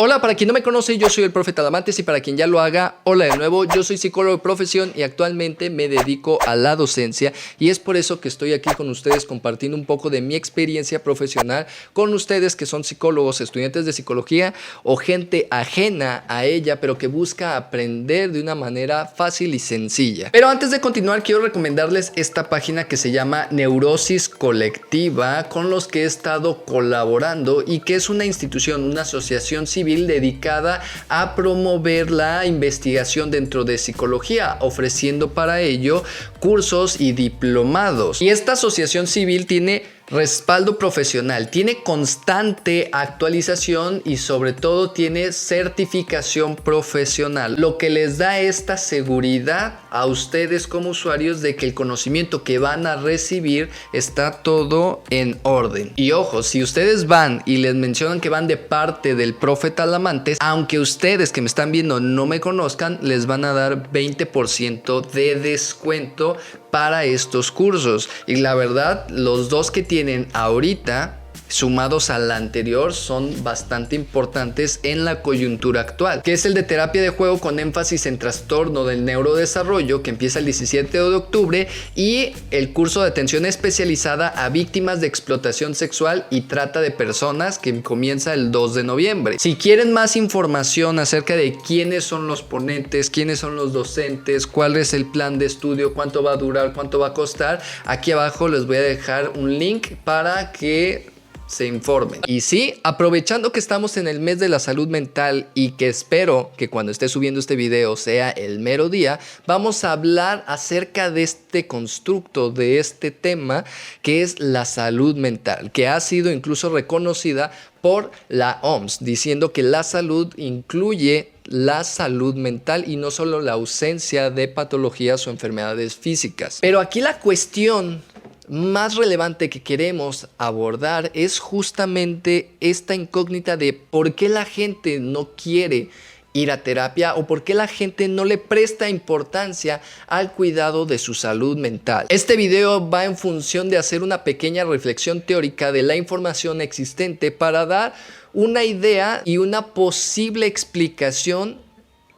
Hola, para quien no me conoce, yo soy el Profe Talamantes, y para quien ya lo haga, hola de nuevo. Yo soy psicólogo de profesión y actualmente me dedico a la docencia, y es por eso que estoy aquí con ustedes compartiendo un poco de mi experiencia profesional con ustedes que son psicólogos, estudiantes de psicología o gente ajena a ella, pero que busca aprender de una manera fácil y sencilla. Pero antes de continuar, quiero recomendarles esta página que se llama Neurosis Colectiva, con los que he estado colaborando y que es una institución, una asociación civil dedicada a promover la investigación dentro de psicología, ofreciendo para ello cursos y diplomados. Y esta asociación civil tiene respaldo profesional, tiene constante actualización y sobre todo tiene certificación profesional, lo que les da esta seguridad a ustedes como usuarios de que el conocimiento que van a recibir está todo en orden. Y ojo, si ustedes van y les mencionan que van de parte del Profe Talamantes, aunque ustedes que me están viendo no me conozcan, les van a dar 20% de descuento para estos cursos. Y la verdad, los dos que tienen ahorita sumados al anterior son bastante importantes en la coyuntura actual, que es el de terapia de juego con énfasis en trastorno del neurodesarrollo, que empieza el 17 de octubre, y el curso de atención especializada a víctimas de explotación sexual y trata de personas, que comienza el 2 de noviembre. Si quieren más información acerca de quiénes son los ponentes, quiénes son los docentes, cuál es el plan de estudio, cuánto va a durar, cuánto va a costar, aquí abajo les voy a dejar un link para que se informen. Y sí, aprovechando que estamos en el mes de la salud mental y que espero que cuando esté subiendo este video sea el mero día, vamos a hablar acerca de este constructo, de este tema que es la salud mental, que ha sido incluso reconocida por la OMS, diciendo que la salud incluye la salud mental y no solo la ausencia de patologías o enfermedades físicas. Pero aquí la cuestión más relevante que queremos abordar es justamente esta incógnita de por qué la gente no quiere ir a terapia o por qué la gente no le presta importancia al cuidado de su salud mental. Este video va en función de hacer una pequeña reflexión teórica de la información existente para dar una idea y una posible explicación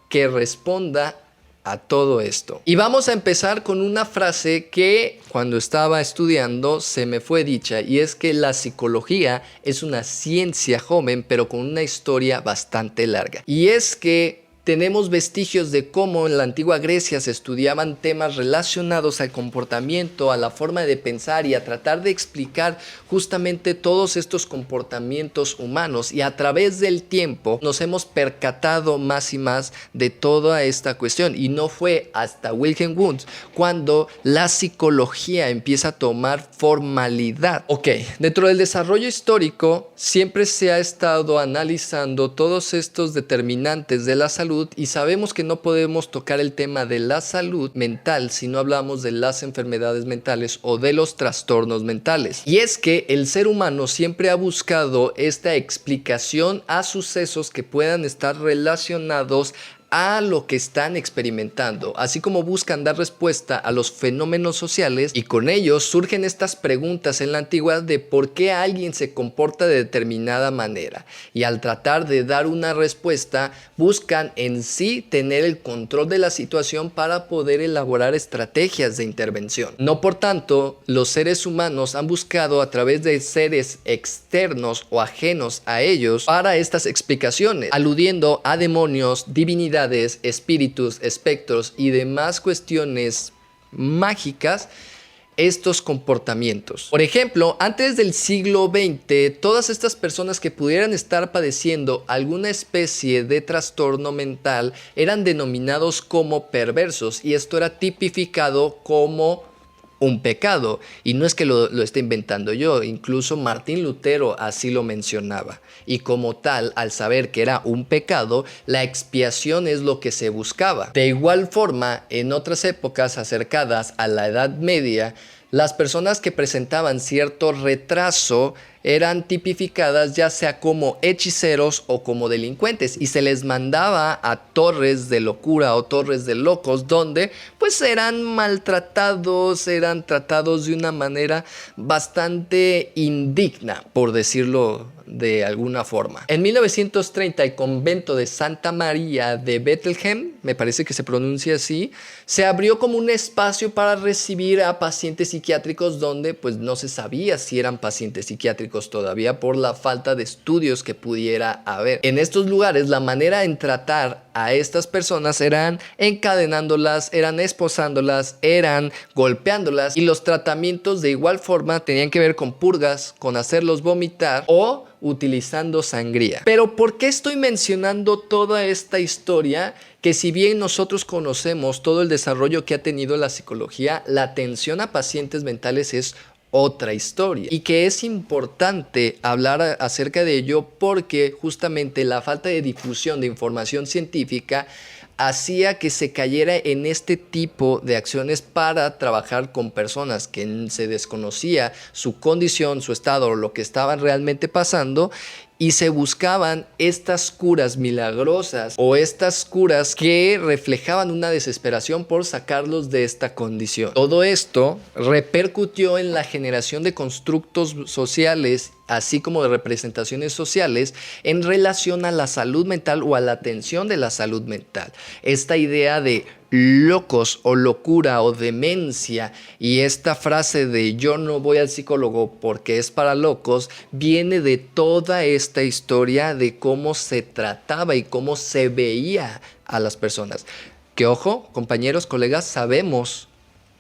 que responda a todo esto. Y vamos a empezar con una frase que cuando estaba estudiando se me fue dicha, y es que la psicología es una ciencia joven pero con una historia bastante larga. Y es que tenemos vestigios de cómo en la antigua Grecia se estudiaban temas relacionados al comportamiento, a la forma de pensar y a tratar de explicar justamente todos estos comportamientos humanos, y a través del tiempo nos hemos percatado más y más de toda esta cuestión, y no fue hasta Wilhelm Wundt cuando la psicología empieza a tomar formalidad. Ok, dentro del desarrollo histórico siempre se ha estado analizando todos estos determinantes de la salud, y sabemos que no podemos tocar el tema de la salud mental si no hablamos de las enfermedades mentales o de los trastornos mentales. Y es que el ser humano siempre ha buscado esta explicación a sucesos que puedan estar relacionados a lo que están experimentando, así como buscan dar respuesta a los fenómenos sociales, y con ellos surgen estas preguntas en la antigüedad de por qué alguien se comporta de determinada manera, y al tratar de dar una respuesta buscan en sí tener el control de la situación para poder elaborar estrategias de intervención. No por tanto, los seres humanos han buscado a través de seres externos o ajenos a ellos para estas explicaciones, aludiendo a demonios, divinidades, espíritus, espectros y demás cuestiones mágicas, estos comportamientos. Por ejemplo, antes del siglo XX, todas estas personas que pudieran estar padeciendo alguna especie de trastorno mental eran denominados como perversos, y esto era tipificado como un pecado. Y no es que lo esté inventando yo, incluso Martín Lutero así lo mencionaba. Y como tal, al saber que era un pecado, la expiación es lo que se buscaba. De igual forma, en otras épocas acercadas a la Edad Media, las personas que presentaban cierto retraso eran tipificadas ya sea como hechiceros o como delincuentes y se les mandaba a torres de locura o torres de locos donde pues eran maltratados, eran tratados de una manera bastante indigna, por decirlo de alguna forma. En 1930 el convento de Santa María de Bethlehem, me parece que se pronuncia así, se abrió como un espacio para recibir a pacientes psiquiátricos donde pues no se sabía si eran pacientes psiquiátricos todavía por la falta de estudios que pudiera haber. En estos lugares la manera en tratar a estas personas eran encadenándolas, eran esposándolas, eran golpeándolas, y los tratamientos de igual forma tenían que ver con purgas, con hacerlos vomitar o utilizando sangría. Pero ¿por qué estoy mencionando toda esta historia? Que si bien nosotros conocemos todo el desarrollo que ha tenido la psicología, la atención a pacientes mentales es otra historia, y que es importante hablar acerca de ello porque justamente la falta de difusión de información científica hacía que se cayera en este tipo de acciones para trabajar con personas que se desconocía su condición, su estado o lo que estaban realmente pasando, y se buscaban estas curas milagrosas o estas curas que reflejaban una desesperación por sacarlos de esta condición. Todo esto repercutió en la generación de constructos sociales, así como de representaciones sociales en relación a la salud mental o a la atención de la salud mental. Esta idea de locos o locura o demencia, y esta frase de yo no voy al psicólogo porque es para locos, viene de toda esta historia de cómo se trataba y cómo se veía a las personas. Que ojo, compañeros, colegas, sabemos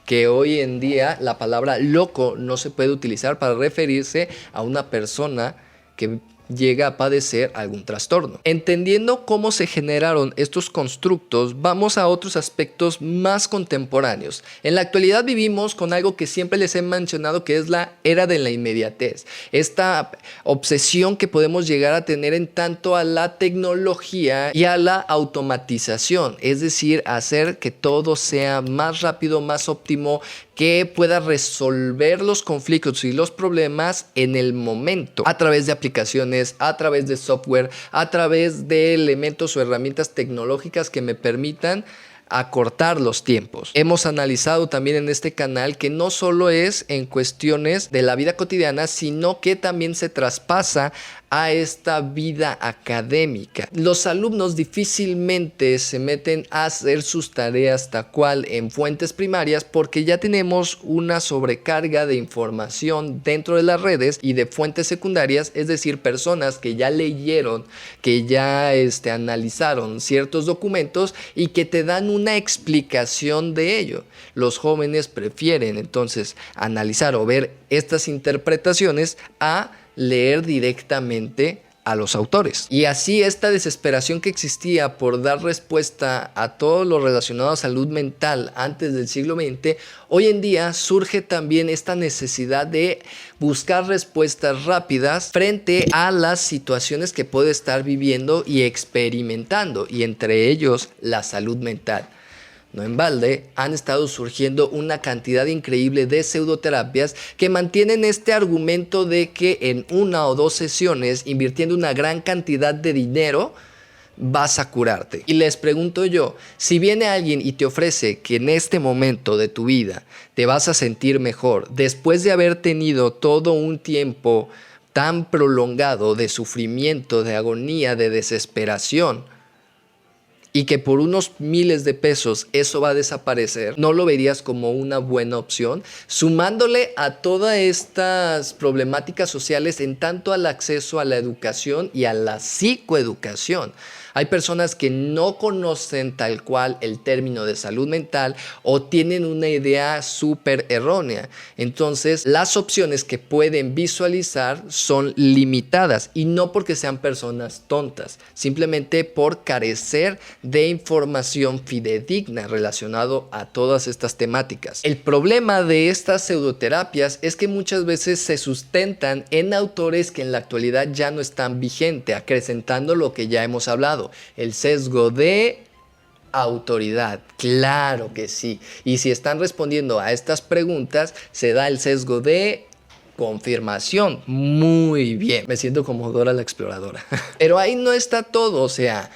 que hoy en día la palabra loco no se puede utilizar para referirse a una persona que llega a padecer algún trastorno. Entendiendo cómo se generaron estos constructos, vamos a otros aspectos más contemporáneos. En la actualidad vivimos con algo que siempre les he mencionado, que es la era de la inmediatez. Esta obsesión que podemos llegar a tener en tanto a la tecnología y a la automatización, es decir, hacer que todo sea más rápido, más óptimo, que pueda resolver los conflictos y los problemas en el momento, a través de aplicaciones, a través de software, a través de elementos o herramientas tecnológicas que me permitan acortar los tiempos. Hemos analizado también en este canal que no solo es en cuestiones de la vida cotidiana, sino que también se traspasa a esta vida académica. Los alumnos difícilmente se meten a hacer sus tareas tal cual en fuentes primarias porque ya tenemos una sobrecarga de información dentro de las redes y de fuentes secundarias, es decir, personas que ya leyeron, que ya analizaron ciertos documentos y que te dan una explicación de ello. Los jóvenes prefieren entonces analizar o ver estas interpretaciones a leer directamente a los autores. Y así esta desesperación que existía por dar respuesta a todo lo relacionado a salud mental antes del siglo XX, hoy en día surge también esta necesidad de buscar respuestas rápidas frente a las situaciones que puede estar viviendo y experimentando, y entre ellos la salud mental. No en balde, han estado surgiendo una cantidad increíble de pseudoterapias que mantienen este argumento de que en 1 o 2 sesiones, invirtiendo una gran cantidad de dinero, vas a curarte. Y les pregunto yo, si viene alguien y te ofrece que en este momento de tu vida te vas a sentir mejor, después de haber tenido todo un tiempo tan prolongado de sufrimiento, de agonía, de desesperación, y que por unos miles de pesos eso va a desaparecer, ¿no lo verías como una buena opción? Sumándole a todas estas problemáticas sociales en tanto al acceso a la educación y a la psicoeducación. Hay personas que no conocen tal cual el término de salud mental o tienen una idea súper errónea. Entonces, las opciones que pueden visualizar son limitadas, y no porque sean personas tontas, simplemente por carecer de información fidedigna relacionado a todas estas temáticas. El problema de estas pseudoterapias es que muchas veces se sustentan en autores que en la actualidad ya no están vigentes, acrecentando lo que ya hemos hablado. El sesgo de autoridad, claro que sí. Y si están respondiendo a estas preguntas, se da el sesgo de confirmación. Muy bien. Me siento como Dora la Exploradora. Pero ahí no está todo, o sea,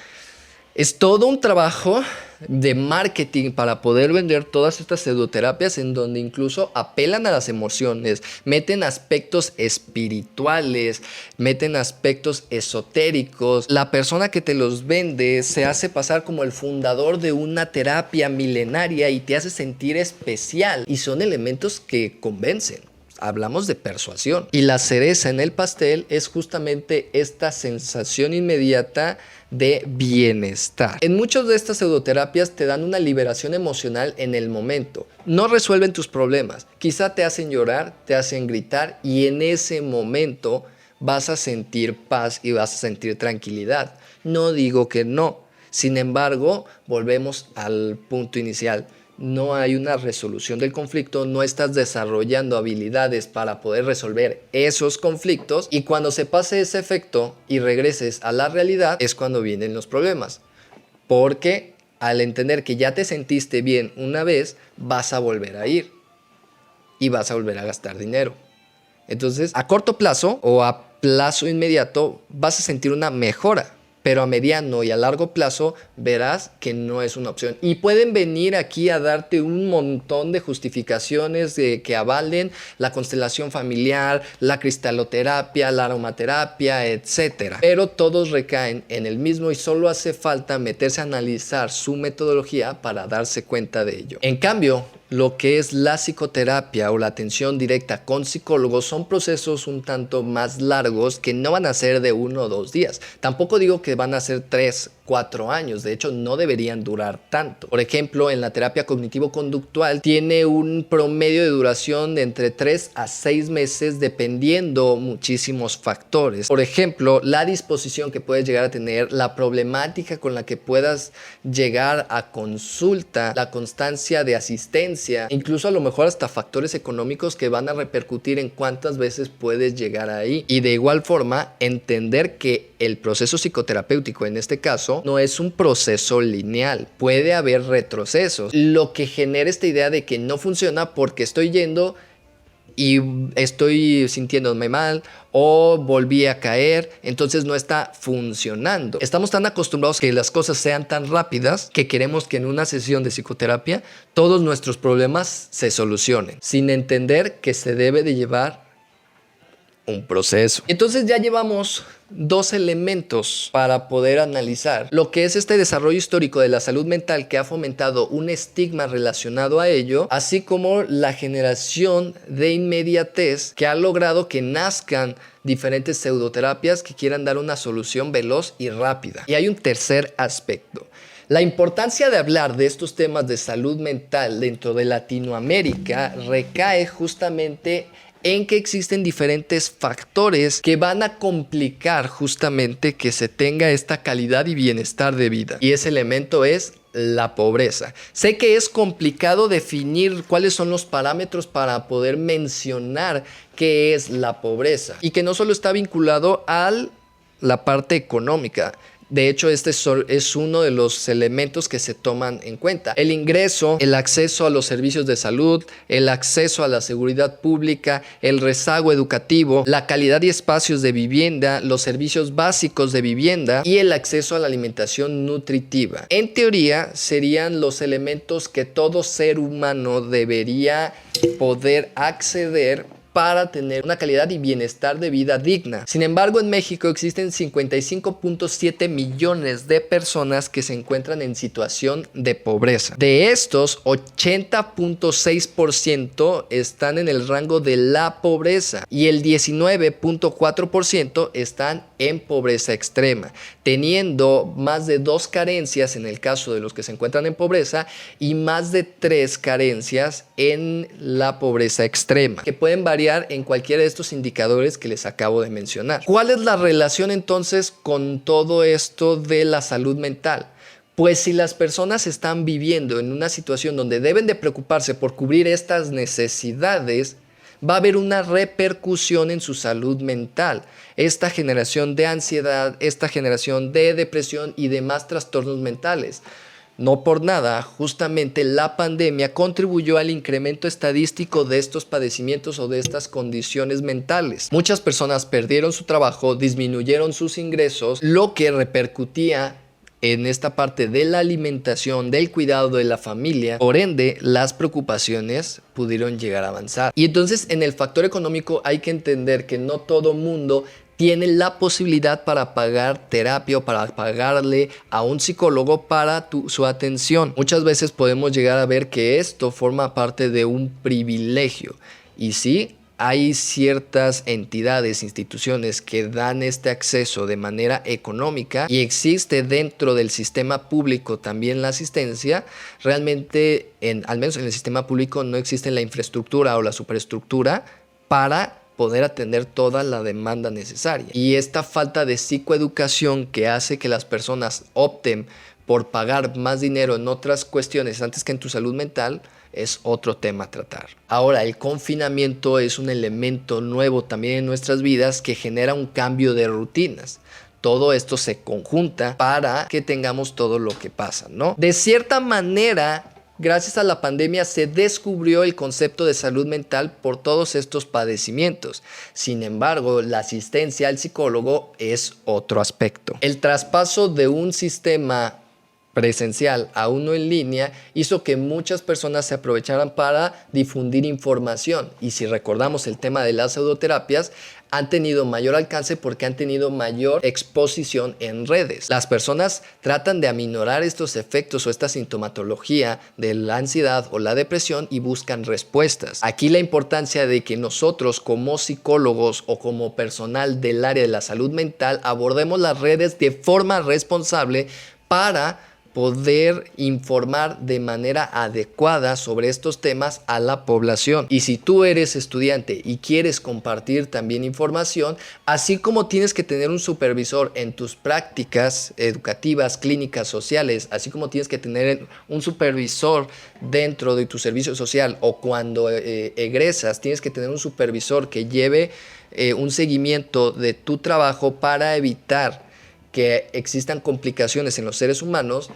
es todo un trabajo de marketing para poder vender todas estas pseudoterapias en donde incluso apelan a las emociones, meten aspectos espirituales, meten aspectos esotéricos. La persona que te los vende se hace pasar como el fundador de una terapia milenaria y te hace sentir especial, y son elementos que convencen. Hablamos de persuasión. Y la cereza en el pastel es justamente esta sensación inmediata de bienestar. En muchas de estas pseudoterapias te dan una liberación emocional en el momento. No resuelven tus problemas. Quizá te hacen llorar, te hacen gritar, y en ese momento vas a sentir paz y vas a sentir tranquilidad. No digo que no. Sin embargo, volvemos al punto inicial. No hay una resolución del conflicto, no estás desarrollando habilidades para poder resolver esos conflictos, y cuando se pase ese efecto y regreses a la realidad es cuando vienen los problemas, porque al entender que ya te sentiste bien una vez, vas a volver a ir y vas a volver a gastar dinero. Entonces, a corto plazo o a plazo inmediato vas a sentir una mejora, pero a mediano y a largo plazo verás que no es una opción. Y pueden venir aquí a darte un montón de justificaciones de que avalen la constelación familiar, la cristaloterapia, la aromaterapia, etc. Pero todos recaen en el mismo y solo hace falta meterse a analizar su metodología para darse cuenta de ello. En cambio, lo que es la psicoterapia o la atención directa con psicólogos son procesos un tanto más largos que no van a ser de 1 o 2 días. Tampoco digo que van a ser 3, 4 años. De hecho, no deberían durar tanto. Por ejemplo, en la terapia cognitivo-conductual tiene un promedio de duración de entre 3 a 6 meses dependiendo muchísimos factores. Por ejemplo, la disposición que puedes llegar a tener, la problemática con la que puedas llegar a consulta, la constancia de asistencia, incluso a lo mejor hasta factores económicos que van a repercutir en cuántas veces puedes llegar ahí. Y de igual forma, entender que el proceso psicoterapéutico en este caso no es un proceso lineal, puede haber retrocesos, lo que genera esta idea de que no funciona porque estoy yendo y estoy sintiéndome mal o volví a caer, entonces no está funcionando. Estamos tan acostumbrados que las cosas sean tan rápidas que queremos que en una sesión de psicoterapia todos nuestros problemas se solucionen, sin entender que se debe de llevar un proceso. Entonces ya llevamos 2 elementos para poder analizar lo que es este desarrollo histórico de la salud mental que ha fomentado un estigma relacionado a ello, así como la generación de inmediatez que ha logrado que nazcan diferentes pseudoterapias que quieran dar una solución veloz y rápida. Y hay un tercer aspecto. La importancia de hablar de estos temas de salud mental dentro de Latinoamérica recae justamente en que existen diferentes factores que van a complicar justamente que se tenga esta calidad y bienestar de vida. Y ese elemento es la pobreza. Sé que es complicado definir cuáles son los parámetros para poder mencionar qué es la pobreza y que no solo está vinculado a la parte económica. De hecho, este es uno de los elementos que se toman en cuenta. El ingreso, el acceso a los servicios de salud, el acceso a la seguridad pública, el rezago educativo, la calidad y espacios de vivienda, los servicios básicos de vivienda y el acceso a la alimentación nutritiva. En teoría, serían los elementos que todo ser humano debería poder acceder para tener una calidad y bienestar de vida digna. Sin embargo, en México existen 55.7 millones de personas que se encuentran en situación de pobreza. De estos, 80.6% están en el rango de la pobreza y el 19.4% están en pobreza extrema, teniendo más de 2 carencias en el caso de los que se encuentran en pobreza y más de 3 carencias en la pobreza extrema, que pueden variar en cualquiera de estos indicadores que les acabo de mencionar. ¿Cuál es la relación entonces con todo esto de la salud mental? Pues si las personas están viviendo en una situación donde deben de preocuparse por cubrir estas necesidades, va a haber una repercusión en su salud mental. Esta generación de ansiedad, esta generación de depresión y demás trastornos mentales. No por nada, justamente la pandemia contribuyó al incremento estadístico de estos padecimientos o de estas condiciones mentales. Muchas personas perdieron su trabajo, disminuyeron sus ingresos, lo que repercutía en esta parte de la alimentación, del cuidado de la familia. Por ende, las preocupaciones pudieron llegar a avanzar. Y entonces, en el factor económico hay que entender que no todo mundo tiene la posibilidad para pagar terapia o para pagarle a un psicólogo para su atención. Muchas veces podemos llegar a ver que esto forma parte de un privilegio. Y sí, hay ciertas entidades, instituciones que dan este acceso de manera económica y existe dentro del sistema público también la asistencia. Realmente, al menos en el sistema público, no existe la infraestructura o la superestructura para poder atender toda la demanda necesaria. Y esta falta de psicoeducación que hace que las personas opten por pagar más dinero en otras cuestiones antes que en tu salud mental es otro tema a tratar. Ahora, el confinamiento es un elemento nuevo también en nuestras vidas que genera un cambio de rutinas. Todo esto se conjunta para que tengamos todo lo que pasa, ¿no? De cierta manera, gracias a la pandemia se descubrió el concepto de salud mental por todos estos padecimientos. Sin embargo, la asistencia al psicólogo es otro aspecto. El traspaso de un sistema presencial a uno en línea hizo que muchas personas se aprovecharan para difundir información. Y si recordamos el tema de las pseudoterapias, han tenido mayor alcance porque han tenido mayor exposición en redes. Las personas tratan de aminorar estos efectos o esta sintomatología de la ansiedad o la depresión y buscan respuestas. Aquí la importancia de que nosotros como psicólogos o como personal del área de la salud mental abordemos las redes de forma responsable para poder informar de manera adecuada sobre estos temas a la población. Y si tú eres estudiante y quieres compartir también información, así como tienes que tener un supervisor en tus prácticas educativas, clínicas, sociales, así como tienes que tener un supervisor dentro de tu servicio social o cuando egresas, tienes que tener un supervisor que lleve un seguimiento de tu trabajo para evitar que existan complicaciones en los seres humanos,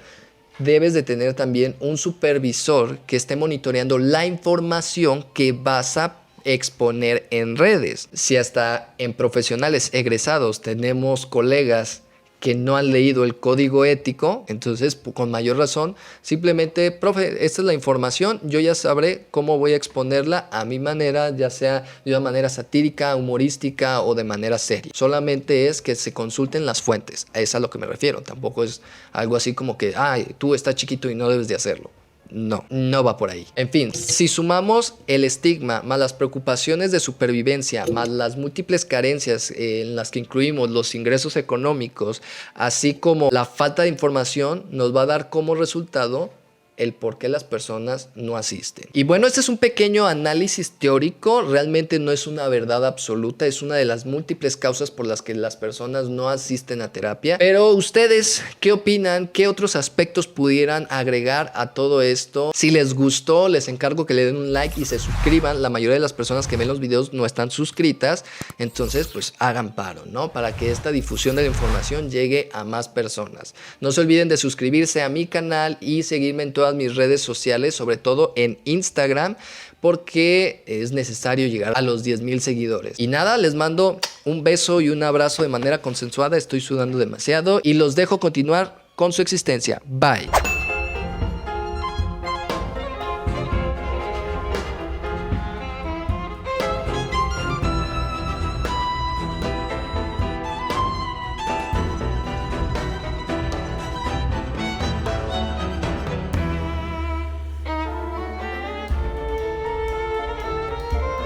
debes de tener también un supervisor que esté monitoreando la información que vas a exponer en redes. Si hasta en profesionales egresados tenemos colegas que no han leído el código ético, entonces con mayor razón, simplemente, profe, esta es la información, yo ya sabré cómo voy a exponerla a mi manera, ya sea de una manera satírica, humorística o de manera seria. Solamente es que se consulten las fuentes, es a lo que me refiero, tampoco es algo así como que, ay, tú estás chiquito y no debes de hacerlo. No, no va por ahí. En fin, si sumamos el estigma más las preocupaciones de supervivencia, más las múltiples carencias en las que incluimos los ingresos económicos, así como la falta de información, nos va a dar como resultado el por qué las personas no asisten. Y bueno, este es un pequeño análisis teórico, realmente no es una verdad absoluta, es una de las múltiples causas por las que las personas no asisten a terapia. Pero ustedes, ¿qué opinan? ¿Qué otros aspectos pudieran agregar a todo esto? Si les gustó, les encargo que le den un like y se suscriban. La mayoría de las personas que ven los videos no están suscritas, entonces pues hagan paro, ¿no? Para que esta difusión de la información llegue a más personas. No se olviden de suscribirse a mi canal y seguirme en todas mis redes sociales, sobre todo en Instagram, porque es necesario llegar a los 10,000 seguidores. Y nada, les mando un beso y un abrazo de manera consensuada. Estoy sudando demasiado y los dejo continuar con su existencia. Bye.